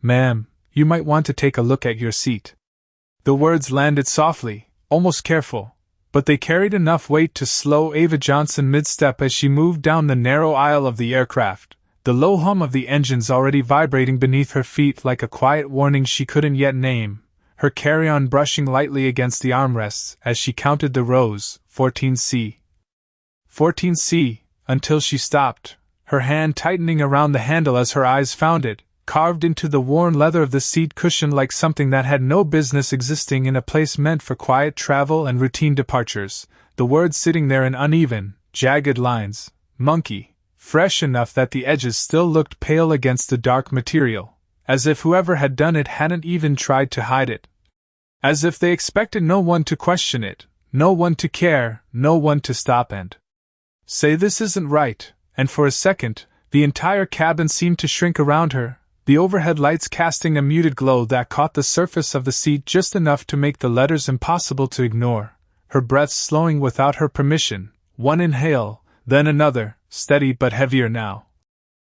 "Ma'am, you might want to take a look at your seat." The words landed softly, almost careful, but they carried enough weight to slow Ava Johnson mid-step as she moved down the narrow aisle of the aircraft, the low hum of the engines already vibrating beneath her feet like a quiet warning she couldn't yet name, her carry-on brushing lightly against the armrests as she counted the rows, 14C. 14C, until she stopped, her hand tightening around the handle as her eyes found it, carved into the worn leather of the seat cushion like something that had no business existing in a place meant for quiet travel and routine departures, the words sitting there in uneven, jagged lines, "Monkey," fresh enough that the edges still looked pale against the dark material, as if whoever had done it hadn't even tried to hide it. As if they expected no one to question it, no one to care, no one to stop and say this isn't right, and for a second, the entire cabin seemed to shrink around her, the overhead lights casting a muted glow that caught the surface of the seat just enough to make the letters impossible to ignore, her breath slowing without her permission, one inhale, then another, steady but heavier now.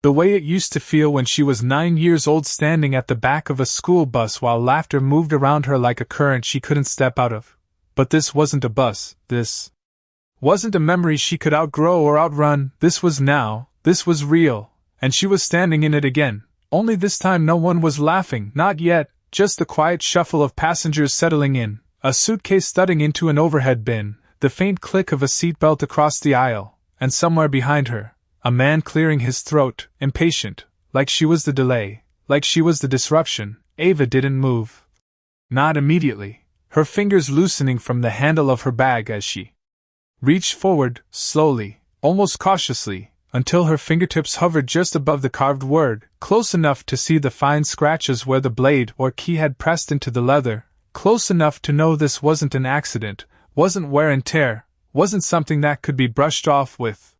The way it used to feel when she was 9 years old standing at the back of a school bus while laughter moved around her like a current she couldn't step out of. But this wasn't a bus, this wasn't a memory she could outgrow or outrun, this was now, this was real, and she was standing in it again. Only this time no one was laughing, not yet, just the quiet shuffle of passengers settling in, a suitcase thudding into an overhead bin, the faint click of a seatbelt across the aisle, and somewhere behind her, a man clearing his throat, impatient, like she was the delay, like she was the disruption. Ava didn't move. Not immediately, her fingers loosening from the handle of her bag as she reached forward, slowly, almost cautiously, until her fingertips hovered just above the carved word, close enough to see the fine scratches where the blade or key had pressed into the leather, close enough to know this wasn't an accident, wasn't wear and tear, wasn't something that could be brushed off with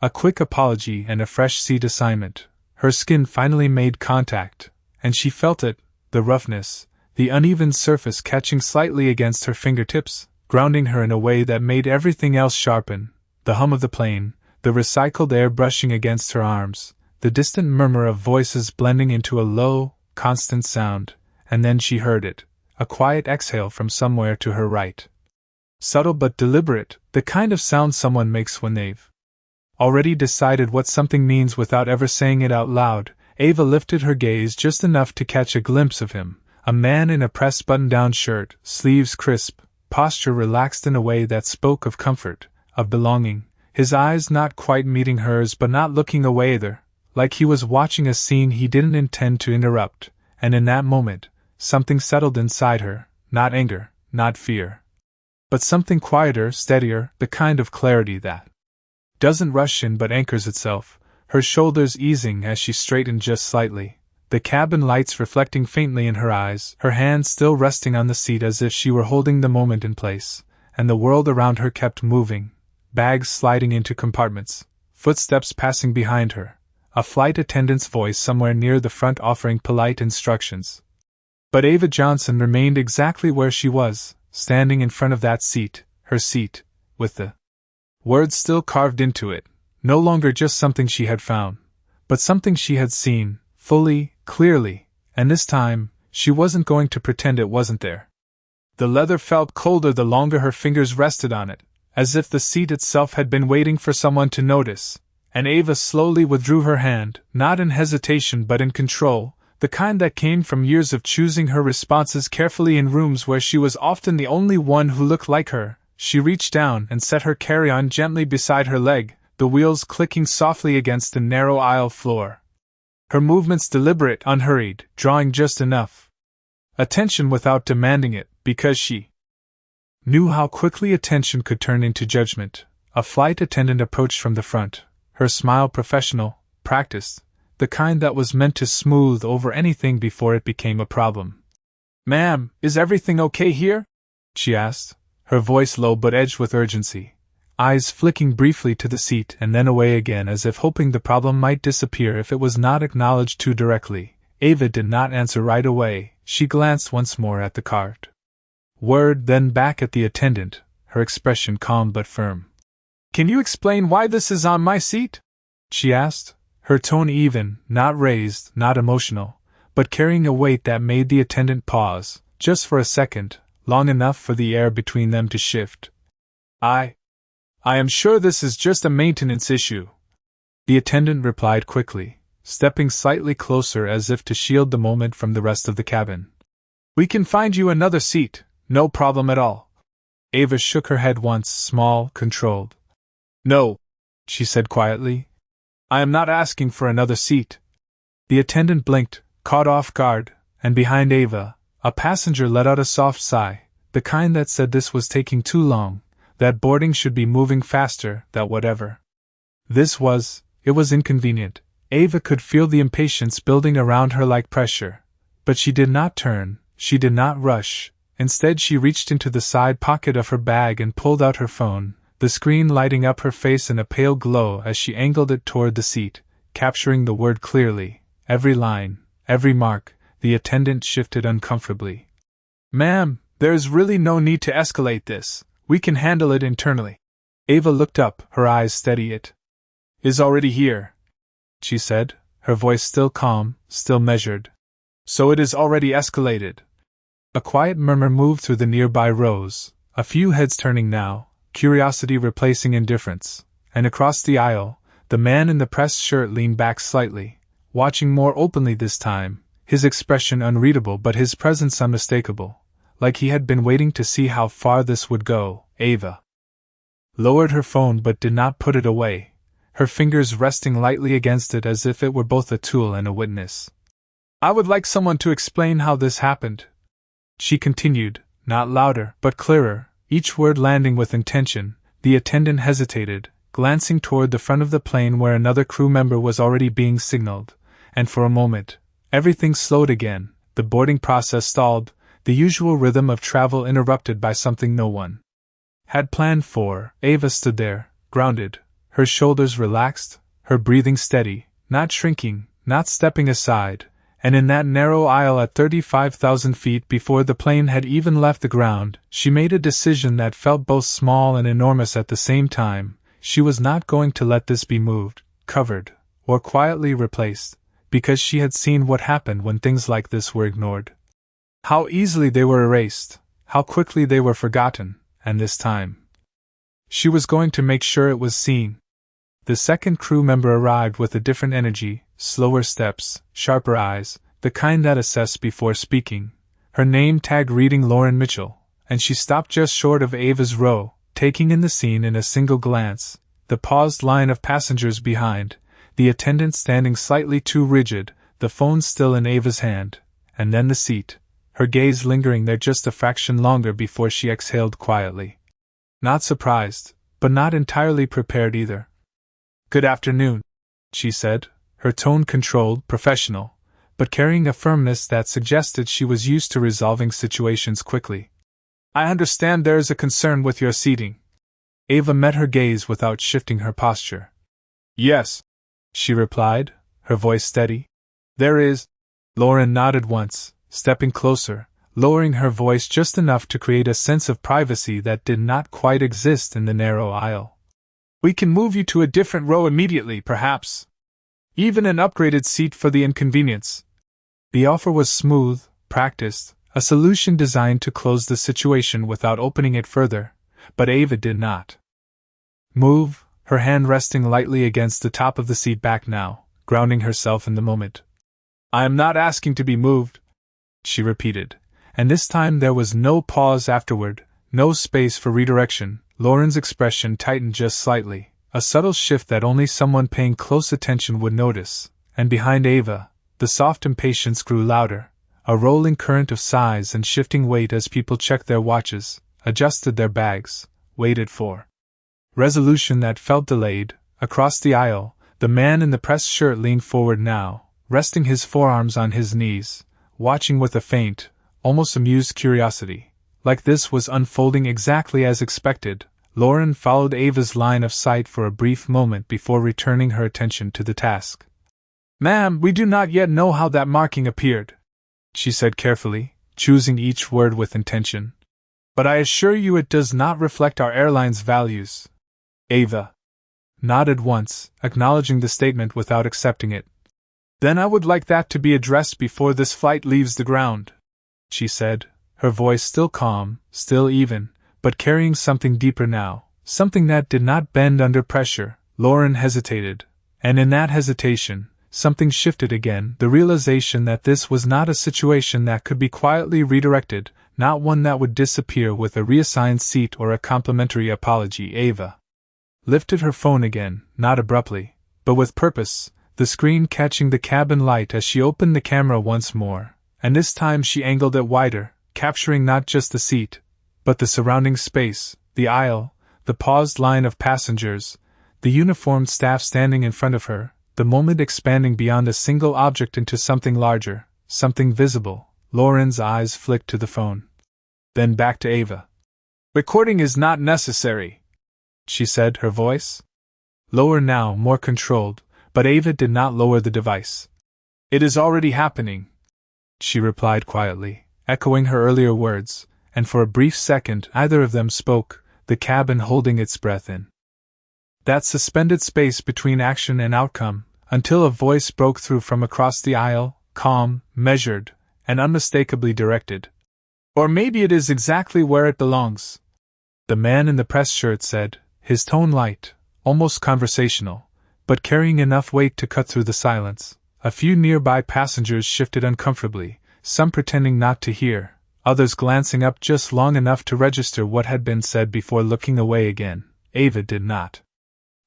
a quick apology and a fresh seat assignment. Her skin finally made contact, and she felt it, the roughness, the uneven surface catching slightly against her fingertips, grounding her in a way that made everything else sharpen, the hum of the plane, the recycled air brushing against her arms, the distant murmur of voices blending into a low, constant sound, and then she heard it, a quiet exhale from somewhere to her right. Subtle but deliberate, the kind of sound someone makes when they've already decided what something means without ever saying it out loud. Ava lifted her gaze just enough to catch a glimpse of him, a man in a pressed button-down shirt, sleeves crisp, posture relaxed in a way that spoke of comfort, of belonging. His eyes not quite meeting hers but not looking away either, like he was watching a scene he didn't intend to interrupt, and in that moment, something settled inside her, not anger, not fear, but something quieter, steadier, the kind of clarity that doesn't rush in but anchors itself, her shoulders easing as she straightened just slightly, the cabin lights reflecting faintly in her eyes, her hands still resting on the seat as if she were holding the moment in place, and the world around her kept moving. Bags sliding into compartments, footsteps passing behind her, a flight attendant's voice somewhere near the front offering polite instructions. But Ava Johnson remained exactly where she was, standing in front of that seat, her seat, with the words still carved into it, no longer just something she had found, but something she had seen, fully, clearly, and this time, she wasn't going to pretend it wasn't there. The leather felt colder the longer her fingers rested on it, as if the seat itself had been waiting for someone to notice, and Ava slowly withdrew her hand, not in hesitation but in control, the kind that came from years of choosing her responses carefully in rooms where she was often the only one who looked like her. She reached down and set her carry-on gently beside her leg, the wheels clicking softly against the narrow aisle floor. Her movements deliberate, unhurried, drawing just enough attention without demanding it, because she knew how quickly attention could turn into judgment. A flight attendant approached from the front, her smile professional, practiced, the kind that was meant to smooth over anything before it became a problem. "Ma'am, is everything okay here?" she asked, her voice low but edged with urgency, eyes flicking briefly to the seat and then away again as if hoping the problem might disappear if it was not acknowledged too directly. Ava did not answer right away. She glanced once more at the card word, then back at the attendant, her expression calm but firm. "Can you explain why this is on my seat?" she asked, her tone even, not raised, not emotional, but carrying a weight that made the attendant pause, just for a second, long enough for the air between them to shift. I am sure this is just a maintenance issue," the attendant replied quickly, stepping slightly closer as if to shield the moment from the rest of the cabin. "We can find you another seat, no problem at all." Ava shook her head once, small, controlled. "No," she said quietly. "I am not asking for another seat." The attendant blinked, caught off guard, and behind Ava, a passenger let out a soft sigh, the kind that said this was taking too long, that boarding should be moving faster, that whatever. It was inconvenient. Ava could feel the impatience building around her like pressure. But she did not turn, she did not rush. Instead, she reached into the side pocket of her bag and pulled out her phone, the screen lighting up her face in a pale glow as she angled it toward the seat, capturing the word clearly. Every line, every mark. The attendant shifted uncomfortably. "Ma'am, there is really no need to escalate this. We can handle it internally." Ava looked up, her eyes steady. "It is already here," she said, her voice still calm, still measured. "So it is already escalated." A quiet murmur moved through the nearby rows, a few heads turning now, curiosity replacing indifference, and across the aisle, the man in the pressed shirt leaned back slightly, watching more openly this time, his expression unreadable but his presence unmistakable, like he had been waiting to see how far this would go. Ava lowered her phone but did not put it away, her fingers resting lightly against it as if it were both a tool and a witness. "I would like someone to explain how this happened," she continued, not louder but clearer, each word landing with intention. The attendant hesitated, glancing toward the front of the plane where another crew member was already being signaled, and for a moment, everything slowed again, the boarding process stalled, the usual rhythm of travel interrupted by something no one had planned for. Ava stood there, grounded, her shoulders relaxed, her breathing steady, not shrinking, not stepping aside, and in that narrow aisle at 35,000 feet before the plane had even left the ground, she made a decision that felt both small and enormous at the same time. She was not going to let this be moved, covered, or quietly replaced, because she had seen what happened when things like this were ignored. How easily they were erased, how quickly they were forgotten, and this time she was going to make sure it was seen. The second crew member arrived with a different energy, slower steps, sharper eyes, the kind that assess before speaking, her name tag reading Lauren Mitchell, and she stopped just short of Ava's row, taking in the scene in a single glance, the paused line of passengers behind, the attendant standing slightly too rigid, the phone still in Ava's hand, and then the seat, her gaze lingering there just a fraction longer before she exhaled quietly. Not surprised, but not entirely prepared either. "Good afternoon," she said, her tone controlled, professional, but carrying a firmness that suggested she was used to resolving situations quickly. "I understand there is a concern with your seating." Ava met her gaze without shifting her posture. "Yes," she replied, her voice steady. "There is." Lauren nodded once, stepping closer, lowering her voice just enough to create a sense of privacy that did not quite exist in the narrow aisle. "We can move you to a different row immediately, perhaps. Even an upgraded seat for the inconvenience." The offer was smooth, practiced, a solution designed to close the situation without opening it further, but Ava did not move, her hand resting lightly against the top of the seat back now, grounding herself in the moment. "I am not asking to be moved," she repeated, and this time there was no pause afterward, no space for redirection. Lauren's expression tightened just slightly, a subtle shift that only someone paying close attention would notice, and behind Ava, the soft impatience grew louder, a rolling current of sighs and shifting weight as people checked their watches, adjusted their bags, waited for resolution that felt delayed. Across the aisle, the man in the pressed shirt leaned forward now, resting his forearms on his knees, watching with a faint, almost amused curiosity. Like this was unfolding exactly as expected. Lauren followed Ava's line of sight for a brief moment before returning her attention to the task. "Ma'am, we do not yet know how that marking appeared," she said carefully, choosing each word with intention. "But I assure you it does not reflect our airline's values." Ava nodded once, acknowledging the statement without accepting it. Then I would like that to be addressed before this flight leaves the ground, she said, her voice still calm, still even, but carrying something deeper now, something that did not bend under pressure. Lauren hesitated, and in that hesitation, something shifted again, the realization that this was not a situation that could be quietly redirected, not one that would disappear with a reassigned seat or a complimentary apology. Ava lifted her phone again, not abruptly, but with purpose, the screen catching the cabin light as she opened the camera once more, and this time she angled it wider, capturing not just the seat, but the surrounding space, the aisle, the paused line of passengers, the uniformed staff standing in front of her, the moment expanding beyond a single object into something larger, something visible. Lauren's eyes flicked to the phone. Then back to Ava. Recording is not necessary, she said, her voice lower now, more controlled, but Ava did not lower the device. It is already happening, she replied quietly, echoing her earlier words, and for a brief second either of them spoke, the cabin holding its breath in that suspended space between action and outcome, until a voice broke through from across the aisle, calm, measured, and unmistakably directed. Or maybe it is exactly where it belongs, the man in the press shirt said, his tone light, almost conversational, but carrying enough weight to cut through the silence. A few nearby passengers shifted uncomfortably, some pretending not to hear, others glancing up just long enough to register what had been said before looking away again. Ava did not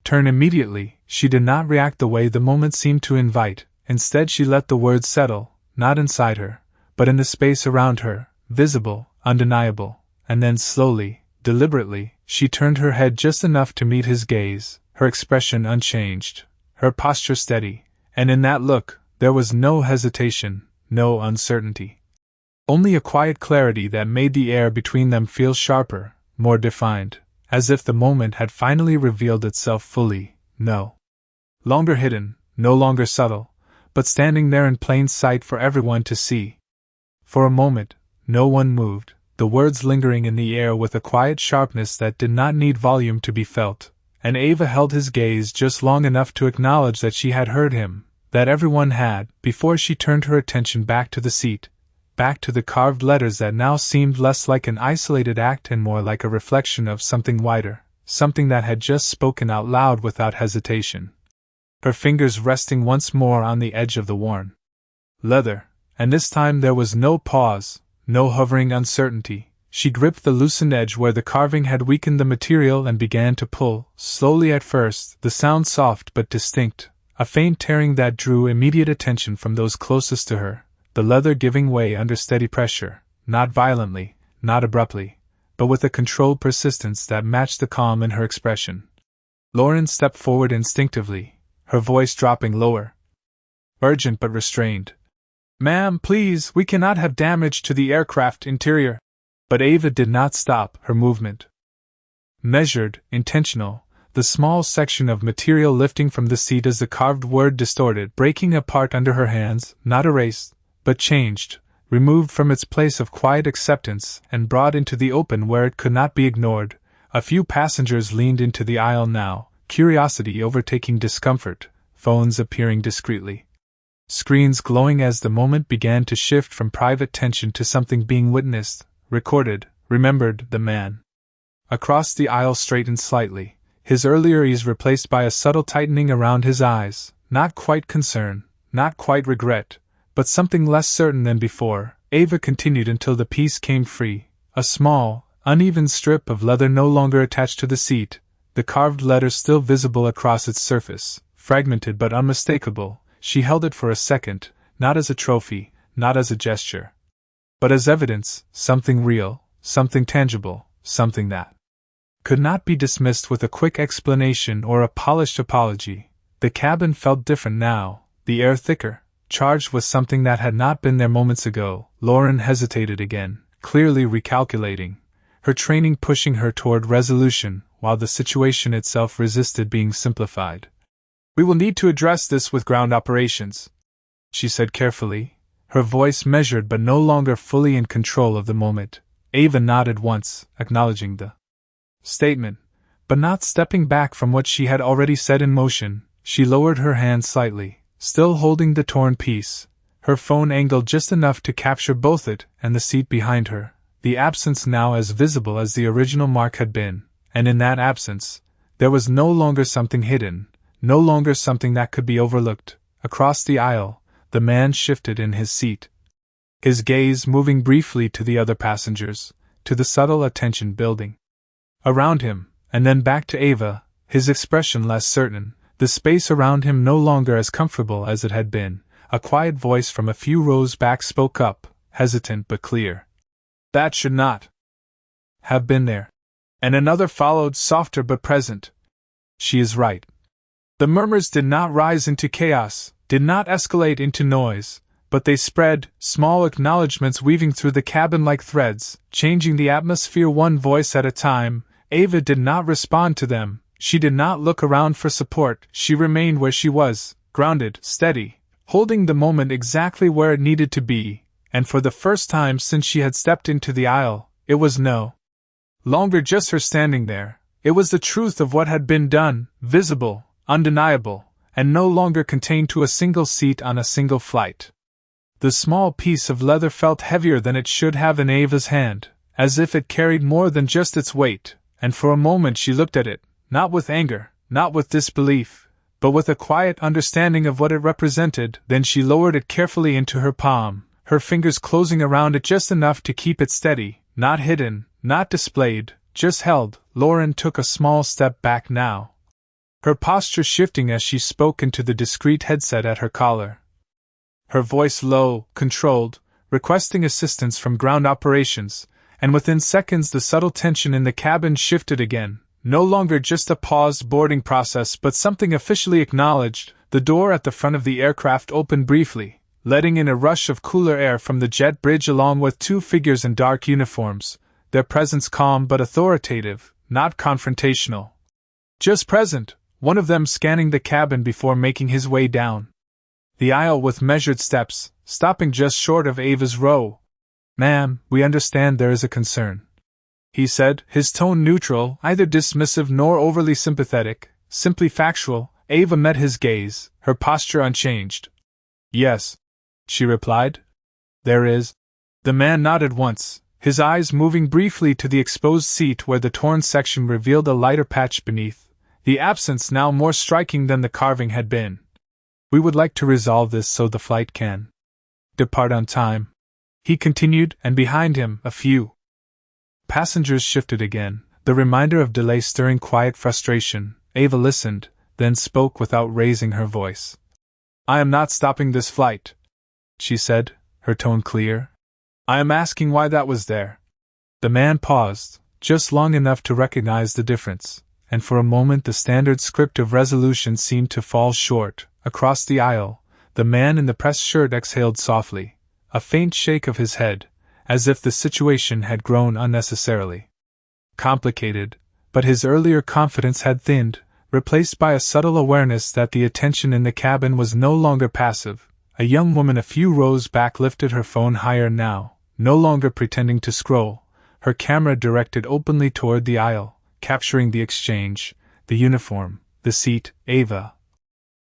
turn immediately, she did not react the way the moment seemed to invite, instead she let the words settle, not inside her, but in the space around her, visible, undeniable, and then slowly, deliberately, she turned her head just enough to meet his gaze, her expression unchanged, her posture steady, and in that look, there was no hesitation, no uncertainty. Only a quiet clarity that made the air between them feel sharper, more defined, as if the moment had finally revealed itself fully, no longer hidden, no longer subtle, but standing there in plain sight for everyone to see. For a moment, no one moved, the words lingering in the air with a quiet sharpness that did not need volume to be felt, and Ava held his gaze just long enough to acknowledge that she had heard him, that everyone had, before she turned her attention back to the seat, back to the carved letters that now seemed less like an isolated act and more like a reflection of something wider, something that had just spoken out loud without hesitation. Her fingers resting once more on the edge of the worn leather, and this time there was no pause, no hovering uncertainty. She gripped the loosened edge where the carving had weakened the material and began to pull, slowly at first, the sound soft but distinct, a faint tearing that drew immediate attention from those closest to her, the leather giving way under steady pressure, not violently, not abruptly, but with a controlled persistence that matched the calm in her expression. Lauren stepped forward instinctively, her voice dropping lower. Urgent but restrained. "Ma'am, please, we cannot have damage to the aircraft interior." But Ava did not stop her movement. Measured, intentional, the small section of material lifting from the seat as the carved word distorted, breaking apart under her hands, not erased, but changed, removed from its place of quiet acceptance and brought into the open where it could not be ignored. A few passengers leaned into the aisle now, curiosity overtaking discomfort, phones appearing discreetly. Screens glowing as the moment began to shift from private tension to something being witnessed, recorded, remembered. The man across the aisle straightened slightly, his earlier ease replaced by a subtle tightening around his eyes, not quite concern, not quite regret, but something less certain than before. Ava continued until the piece came free, a small, uneven strip of leather no longer attached to the seat, the carved letters still visible across its surface, fragmented but unmistakable. She held it for a second, not as a trophy, not as a gesture, but as evidence, something real, something tangible, something that could not be dismissed with a quick explanation or a polished apology. The cabin felt different now, the air thicker, charged with something that had not been there moments ago. Lauren hesitated again, clearly recalculating, her training pushing her toward resolution, while the situation itself resisted being simplified. "We will need to address this with ground operations," she said carefully, her voice measured but no longer fully in control of the moment. Ava nodded once, acknowledging the statement, but not stepping back from what she had already set in motion. She lowered her hand slightly, still holding the torn piece, her phone angled just enough to capture both it and the seat behind her, the absence now as visible as the original mark had been, and in that absence, there was no longer something hidden, no longer something that could be overlooked. Across the aisle, the man shifted in his seat, his gaze moving briefly to the other passengers, to the subtle attention building around him, and then back to Ava, his expression less certain, the space around him no longer as comfortable as it had been. A quiet voice from a few rows back spoke up, hesitant but clear. That should not have been there. And another followed, softer but present. She is right. The murmurs did not rise into chaos, did not escalate into noise, but they spread, small acknowledgments weaving through the cabin like threads, changing the atmosphere one voice at a time. Ava did not respond to them, she did not look around for support, she remained where she was, grounded, steady, holding the moment exactly where it needed to be, and for the first time since she had stepped into the aisle, it was no longer just her standing there, it was the truth of what had been done, visible, undeniable, and no longer contained to a single seat on a single flight. The small piece of leather felt heavier than it should have in Ava's hand, as if it carried more than just its weight, and for a moment she looked at it, not with anger, not with disbelief, but with a quiet understanding of what it represented. Then she lowered it carefully into her palm, her fingers closing around it just enough to keep it steady, not hidden, not displayed, just held. Lauren took a small step back now, her posture shifting as she spoke into the discreet headset at her collar. Her voice low, controlled, requesting assistance from ground operations, and within seconds the subtle tension in the cabin shifted again. No longer just a paused boarding process but something officially acknowledged. The door at the front of the aircraft opened briefly, letting in a rush of cooler air from the jet bridge along with two figures in dark uniforms, their presence calm but authoritative, not confrontational. Just present, one of them scanning the cabin before making his way down the aisle with measured steps, stopping just short of Ava's row. "Ma'am, we understand there is a concern," he said, his tone neutral, neither dismissive nor overly sympathetic, simply factual. Ava met his gaze, her posture unchanged. "Yes," she replied. "There is." The man nodded once, his eyes moving briefly to the exposed seat where the torn section revealed a lighter patch beneath, the absence now more striking than the carving had been. "We would like to resolve this so the flight can depart on time," he continued, and behind him, a few passengers shifted again, the reminder of delay stirring quiet frustration. Ava listened, then spoke without raising her voice. "I am not stopping this flight," she said, her tone clear. "I am asking why that was there." The man paused, just long enough to recognize the difference, and for a moment the standard script of resolution seemed to fall short. Across the aisle, the man in the pressed shirt exhaled softly, a faint shake of his head, as if the situation had grown unnecessarily complicated, but his earlier confidence had thinned, replaced by a subtle awareness that the attention in the cabin was no longer passive. A young woman a few rows back lifted her phone higher now, no longer pretending to scroll, her camera directed openly toward the aisle, capturing the exchange, the uniform, the seat, Ava.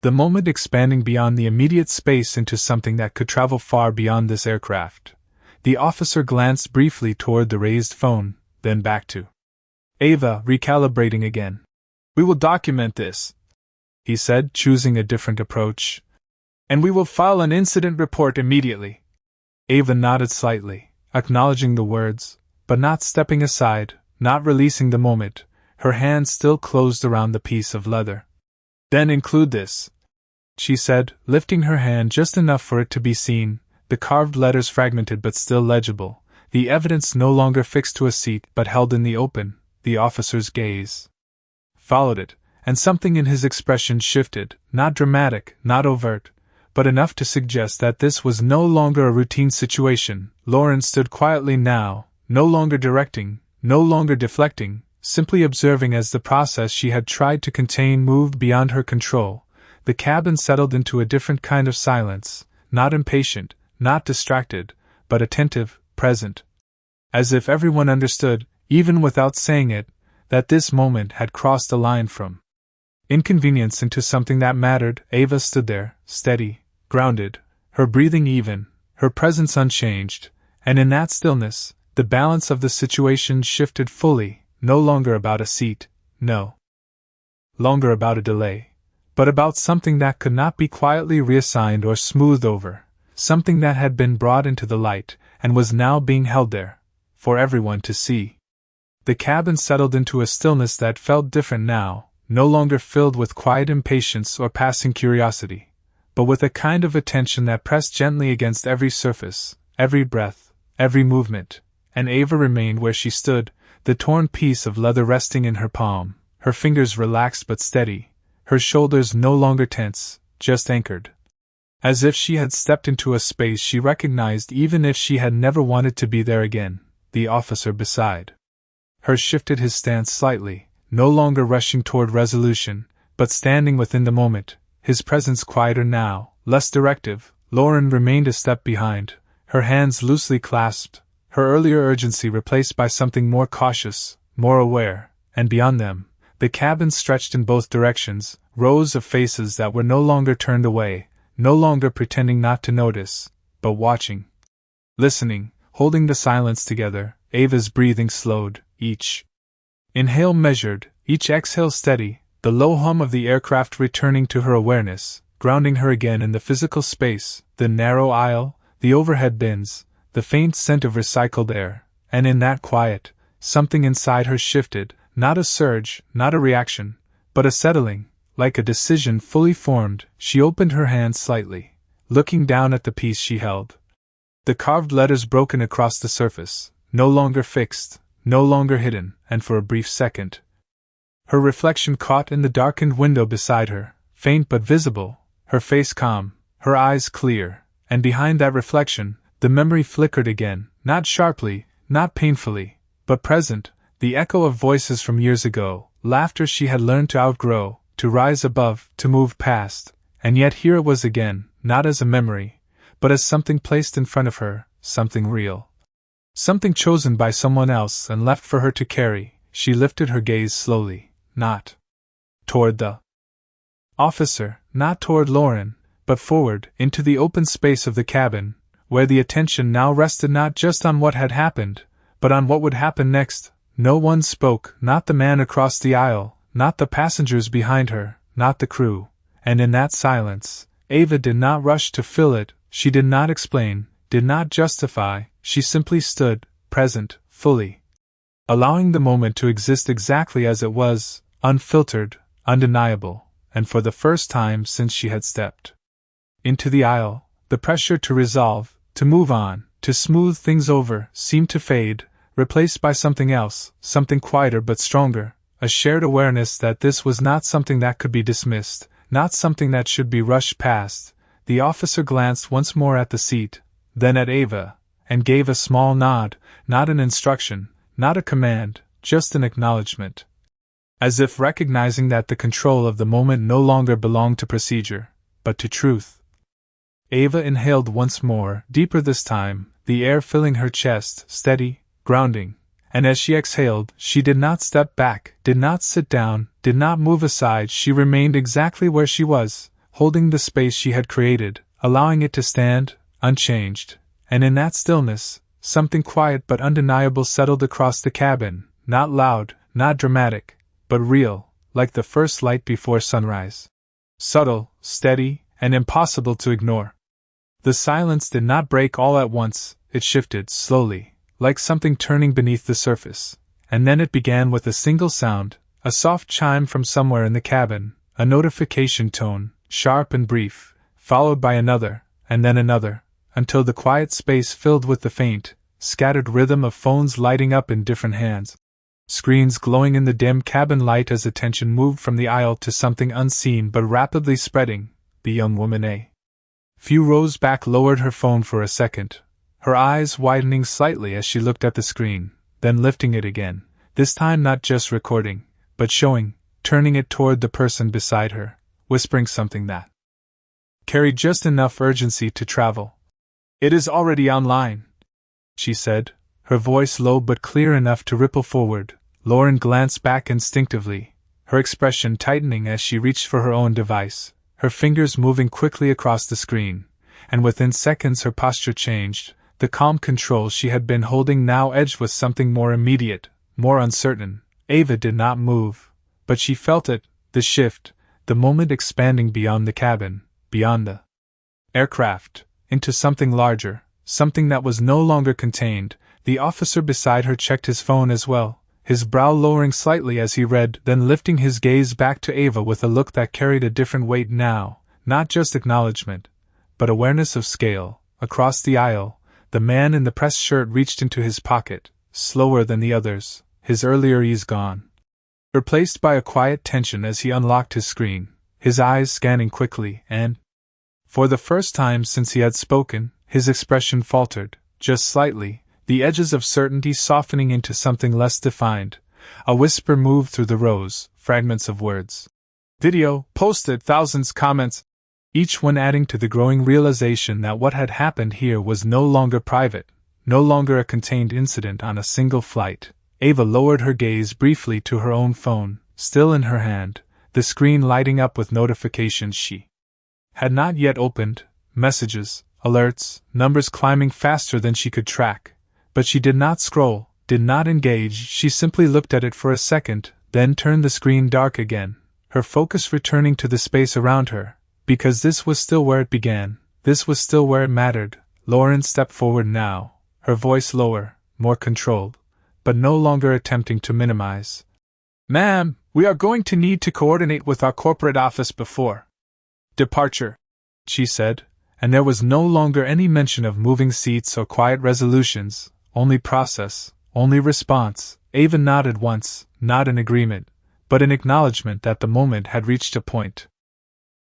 The moment expanding beyond the immediate space into something that could travel far beyond this aircraft. The officer glanced briefly toward the raised phone, then back to Ava, recalibrating again. "We will document this," he said, choosing a different approach. "And we will file an incident report immediately." Ava nodded slightly, acknowledging the words, but not stepping aside, not releasing the moment, her hand still closed around the piece of leather. "Then include this," she said, lifting her hand just enough for it to be seen, the carved letters fragmented but still legible, the evidence no longer fixed to a seat but held in the open. The officer's gaze followed it, and something in his expression shifted, not dramatic, not overt, but enough to suggest that this was no longer a routine situation. Lauren stood quietly now, no longer directing, no longer deflecting, simply observing as the process she had tried to contain moved beyond her control. The cabin settled into a different kind of silence, not impatient, not distracted, but attentive, present. As if everyone understood, even without saying it, that this moment had crossed a line from inconvenience into something that mattered. Ava stood there, steady, grounded, her breathing even, her presence unchanged, and in that stillness, the balance of the situation shifted fully, no longer about a seat, no longer about a delay, but about something that could not be quietly reassigned or smoothed over, something that had been brought into the light and was now being held there, for everyone to see. The cabin settled into a stillness that felt different now, no longer filled with quiet impatience or passing curiosity, but with a kind of attention that pressed gently against every surface, every breath, every movement, and Ava remained where she stood, the torn piece of leather resting in her palm, her fingers relaxed but steady, her shoulders no longer tense, just anchored. As if she had stepped into a space she recognized even if she had never wanted to be there again. The officer beside her shifted his stance slightly, no longer rushing toward resolution, but standing within the moment, his presence quieter now, less directive. Lauren remained a step behind, her hands loosely clasped, her earlier urgency replaced by something more cautious, more aware, and beyond them, the cabin stretched in both directions, rows of faces that were no longer turned away, no longer pretending not to notice, but watching, listening, holding the silence together. Ava's breathing slowed, each inhale measured, each exhale steady, the low hum of the aircraft returning to her awareness, grounding her again in the physical space, the narrow aisle, the overhead bins, the faint scent of recycled air, and in that quiet, something inside her shifted, not a surge, not a reaction, but a settling, like a decision fully formed. She opened her hand slightly, looking down at the piece she held. The carved letters broken across the surface, no longer fixed, no longer hidden, and for a brief second, her reflection caught in the darkened window beside her, faint but visible, her face calm, her eyes clear, and behind that reflection, the memory flickered again, not sharply, not painfully, but present, the echo of voices from years ago, laughter she had learned to outgrow, to rise above, to move past, and yet here it was again, not as a memory, but as something placed in front of her, something real. Something chosen by someone else and left for her to carry. She lifted her gaze slowly, not toward the officer, not toward Lauren, but forward, into the open space of the cabin, where the attention now rested not just on what had happened, but on what would happen next. No one spoke, not the man across the aisle, not the passengers behind her, not the crew, and in that silence, Ava did not rush to fill it, she did not explain, did not justify, she simply stood, present, fully, allowing the moment to exist exactly as it was, unfiltered, undeniable, and for the first time since she had stepped into the aisle, the pressure to resolve, to move on, to smooth things over, seemed to fade, replaced by something else, something quieter but stronger, a shared awareness that this was not something that could be dismissed, not something that should be rushed past. The officer glanced once more at the seat, then at Ava, and gave a small nod, not an instruction, not a command, just an acknowledgement. As if recognizing that the control of the moment no longer belonged to procedure, but to truth. Ava inhaled once more, deeper this time, the air filling her chest, steady, grounding, and as she exhaled, she did not step back, did not sit down, did not move aside. She remained exactly where she was, holding the space she had created, allowing it to stand, unchanged, and in that stillness, something quiet but undeniable settled across the cabin, not loud, not dramatic, but real, like the first light before sunrise. Subtle, steady, and impossible to ignore. The silence did not break all at once, it shifted slowly, like something turning beneath the surface, and then it began with a single sound, a soft chime from somewhere in the cabin, a notification tone, sharp and brief, followed by another, and then another, until the quiet space filled with the faint, scattered rhythm of phones lighting up in different hands. Screens glowing in the dim cabin light as attention moved from the aisle to something unseen but rapidly spreading. The young woman a few rows back lowered her phone for a second, her eyes widening slightly as she looked at the screen, then lifting it again, this time not just recording, but showing, turning it toward the person beside her, whispering something that carried just enough urgency to travel. "It is already online," she said, her voice low but clear enough to ripple forward. Lauren glanced back instinctively, her expression tightening as she reached for her own device, her fingers moving quickly across the screen, and within seconds her posture changed, the calm control she had been holding now edged with something more immediate, more uncertain. Ava did not move, but she felt it, the shift, the moment expanding beyond the cabin, beyond the aircraft, into something larger, something that was no longer contained. The officer beside her checked his phone as well, his brow lowering slightly as he read, then lifting his gaze back to Ava with a look that carried a different weight now, not just acknowledgement, but awareness of scale. Across the aisle, the man in the pressed shirt reached into his pocket, slower than the others, his earlier ease gone, replaced by a quiet tension as he unlocked his screen, his eyes scanning quickly, and, for the first time since he had spoken, his expression faltered, just slightly, the edges of certainty softening into something less defined. A whisper moved through the rows, fragments of words. Video, posted, thousands comments, each one adding to the growing realization that what had happened here was no longer private, no longer a contained incident on a single flight. Ava lowered her gaze briefly to her own phone, still in her hand, the screen lighting up with notifications she had not yet opened, messages, alerts, numbers climbing faster than she could track. But she did not scroll, did not engage, she simply looked at it for a second, then turned the screen dark again, her focus returning to the space around her, because this was still where it began, this was still where it mattered. Lauren stepped forward now, her voice lower, more controlled, but no longer attempting to minimize. "Ma'am, we are going to need to coordinate with our corporate office before departure," she said, and there was no longer any mention of moving seats or quiet resolutions, only process, only response. Ava nodded once, not in agreement, but in acknowledgement that the moment had reached a point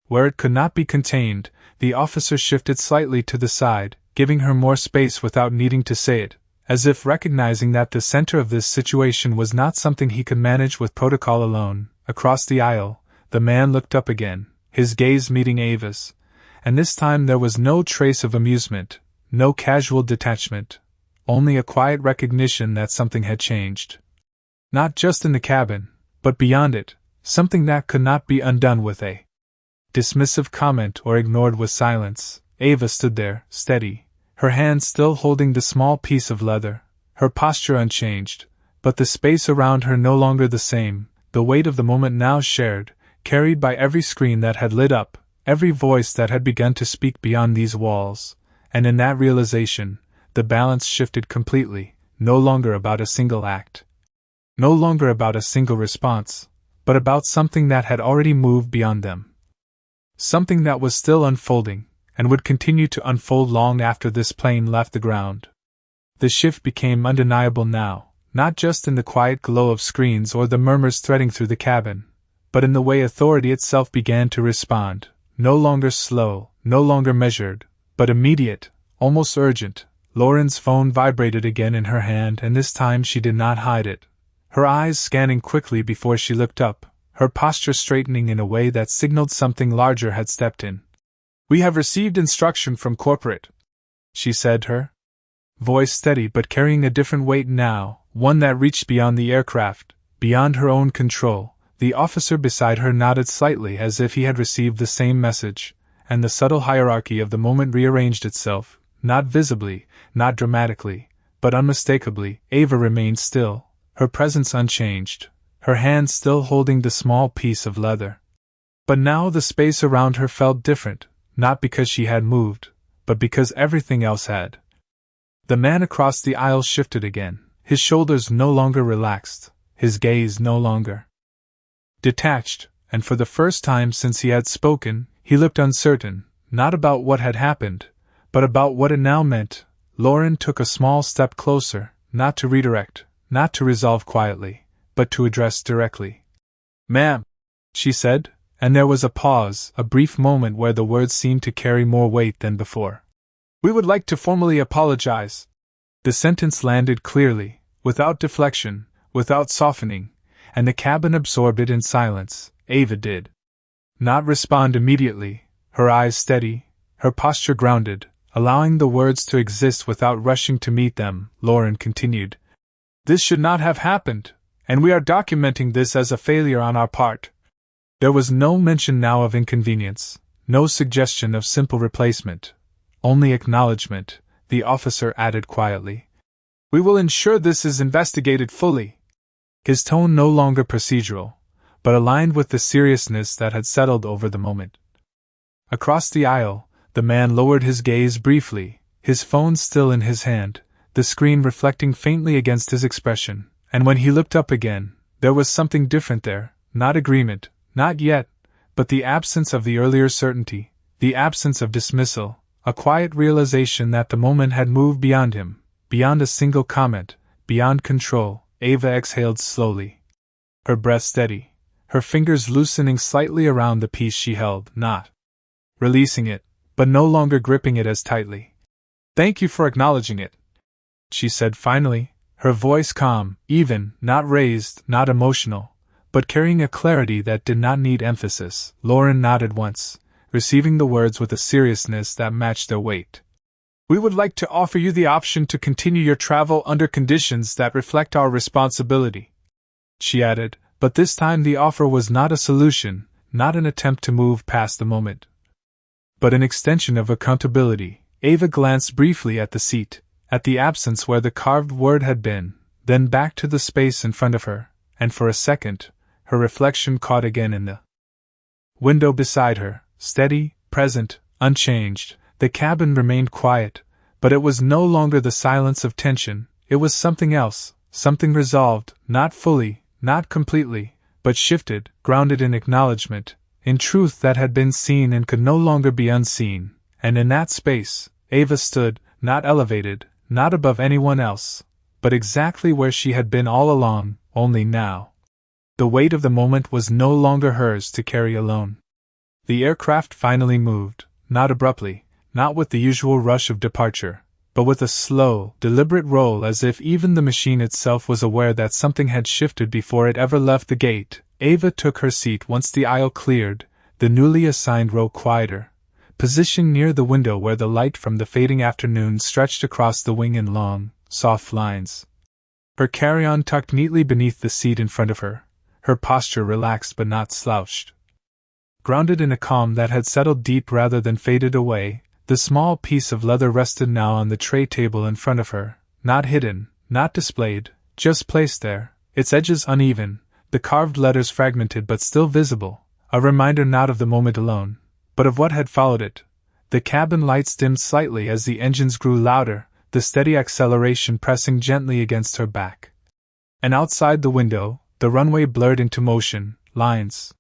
where it could not be contained. The officer shifted slightly to the side, giving her more space without needing to say it, as if recognizing that the center of this situation was not something he could manage with protocol alone. Across the aisle, the man looked up again, his gaze meeting Ava's, and this time there was no trace of amusement, no casual detachment, only a quiet recognition that something had changed. Not just in the cabin, but beyond it, something that could not be undone with a dismissive comment or ignored with silence. Ava stood there, steady, her hand still holding the small piece of leather, her posture unchanged, but the space around her no longer the same, the weight of the moment now shared, carried by every screen that had lit up, every voice that had begun to speak beyond these walls. And in that realization, the balance shifted completely, no longer about a single act, no longer about a single response, but about something that had already moved beyond them. Something that was still unfolding, and would continue to unfold long after this plane left the ground. The shift became undeniable now, not just in the quiet glow of screens or the murmurs threading through the cabin, but in the way authority itself began to respond, no longer slow, no longer measured, but immediate, almost urgent. Lauren's phone vibrated again in her hand, and this time she did not hide it, her eyes scanning quickly before she looked up, her posture straightening in a way that signaled something larger had stepped in. "We have received instruction from corporate," she said, her voice steady but carrying a different weight now, one that reached beyond the aircraft, beyond her own control. The officer beside her nodded slightly as if he had received the same message, and the subtle hierarchy of the moment rearranged itself, not visibly, not dramatically, but unmistakably. Ava remained still, her presence unchanged, her hand still holding the small piece of leather. But now the space around her felt different, not because she had moved, but because everything else had. The man across the aisle shifted again, his shoulders no longer relaxed, his gaze no longer detached, and for the first time since he had spoken, he looked uncertain, not about what had happened, but about what it now meant. Lauren took a small step closer, not to redirect, not to resolve quietly, but to address directly. "Ma'am," she said, and there was a pause, a brief moment where the words seemed to carry more weight than before. "We would like to formally apologize." The sentence landed clearly, without deflection, without softening, and the cabin absorbed it in silence. Ava did not respond immediately, her eyes steady, her posture grounded, allowing the words to exist without rushing to meet them. Lauren continued, "This should not have happened, and we are documenting this as a failure on our part." There was no mention now of inconvenience, no suggestion of simple replacement, only acknowledgement, the officer added quietly. "We will ensure this is investigated fully." His tone no longer procedural, but aligned with the seriousness that had settled over the moment. Across the aisle, the man lowered his gaze briefly, his phone still in his hand, the screen reflecting faintly against his expression, and when he looked up again, there was something different there, not agreement, not yet, but the absence of the earlier certainty, the absence of dismissal, a quiet realization that the moment had moved beyond him, beyond a single comment, beyond control. Ava exhaled slowly, her breath steady, her fingers loosening slightly around the piece she held, not releasing it, but no longer gripping it as tightly. "Thank you for acknowledging it," she said finally, her voice calm, even, not raised, not emotional, but carrying a clarity that did not need emphasis. Lauren nodded once, receiving the words with a seriousness that matched their weight. "We would like to offer you the option to continue your travel under conditions that reflect our responsibility," she added, but this time the offer was not a solution, not an attempt to move past the moment, but an extension of accountability. Ava glanced briefly at the seat, at the absence where the carved word had been, then back to the space in front of her, and for a second, her reflection caught again in the window beside her, steady, present, unchanged. The cabin remained quiet, but it was no longer the silence of tension, it was something else, something resolved, not fully, not completely, but shifted, grounded in acknowledgement, in truth that had been seen and could no longer be unseen, and in that space, Ava stood, not elevated, not above anyone else, but exactly where she had been all along, only now. The weight of the moment was no longer hers to carry alone. The aircraft finally moved, not abruptly, not with the usual rush of departure, but with a slow, deliberate roll as if even the machine itself was aware that something had shifted before it ever left the gate. Ava took her seat once the aisle cleared, the newly assigned row quieter, positioned near the window where the light from the fading afternoon stretched across the wing in long, soft lines. Her carry-on tucked neatly beneath the seat in front of her, her posture relaxed but not slouched. Grounded in a calm that had settled deep rather than faded away, the small piece of leather rested now on the tray table in front of her, not hidden, not displayed, just placed there, its edges uneven, the carved letters fragmented but still visible, a reminder not of the moment alone, but of what had followed it. The cabin lights dimmed slightly as the engines grew louder, the steady acceleration pressing gently against her back. And outside the window, the runway blurred into motion, lines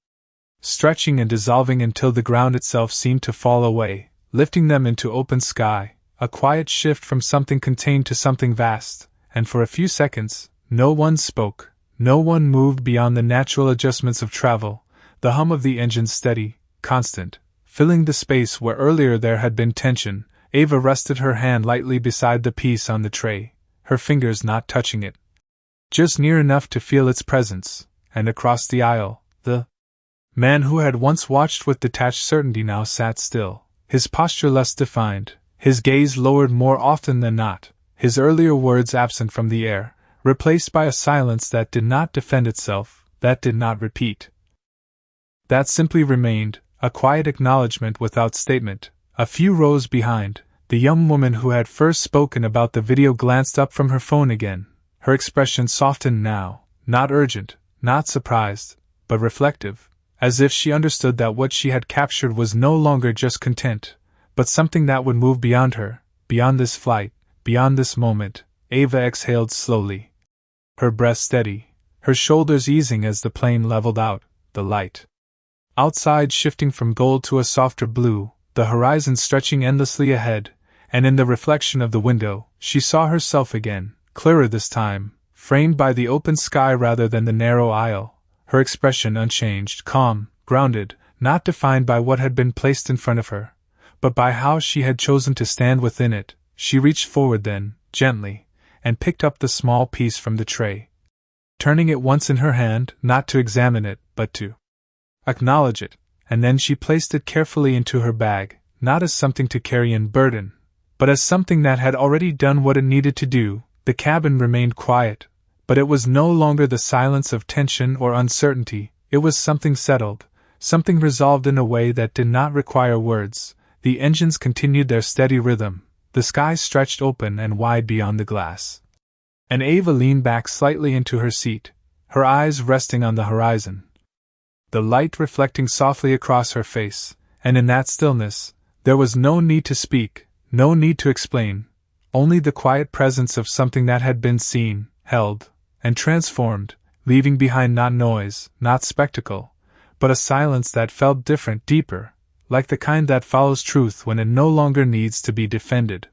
stretching and dissolving until the ground itself seemed to fall away, lifting them into open sky, a quiet shift from something contained to something vast, and for a few seconds, no one spoke, no one moved beyond the natural adjustments of travel, the hum of the engine steady, constant, filling the space where earlier there had been tension. Ava rested her hand lightly beside the piece on the tray, her fingers not touching it, just near enough to feel its presence, and across the aisle, the man who had once watched with detached certainty now sat still, his posture less defined, his gaze lowered more often than not, his earlier words absent from the air, replaced by a silence that did not defend itself, that did not repeat. That simply remained, a quiet acknowledgement without statement. A few rows behind, the young woman who had first spoken about the video glanced up from her phone again, her expression softened now, not urgent, not surprised, but reflective, as if she understood that what she had captured was no longer just content, but something that would move beyond her, beyond this flight, beyond this moment. Ava exhaled slowly, her breath steady, her shoulders easing as the plane leveled out, the light outside shifting from gold to a softer blue, the horizon stretching endlessly ahead, and in the reflection of the window, she saw herself again, clearer this time, framed by the open sky rather than the narrow aisle, her expression unchanged, calm, grounded, not defined by what had been placed in front of her, but by how she had chosen to stand within it. She reached forward then, gently, and picked up the small piece from the tray, turning it once in her hand, not to examine it, but to acknowledge it, and then she placed it carefully into her bag, not as something to carry in burden, but as something that had already done what it needed to do. The cabin remained quiet, But it was no longer the silence of tension or uncertainty, it was something settled, something resolved in a way that did not require words. The engines continued their steady rhythm, the sky stretched open and wide beyond the glass. And Ava leaned back slightly into her seat, her eyes resting on the horizon, the light reflecting softly across her face, and in that stillness, there was no need to speak, no need to explain, only the quiet presence of something that had been seen, held, and transformed, leaving behind not noise, not spectacle, but a silence that felt different, deeper, like the kind that follows truth when it no longer needs to be defended.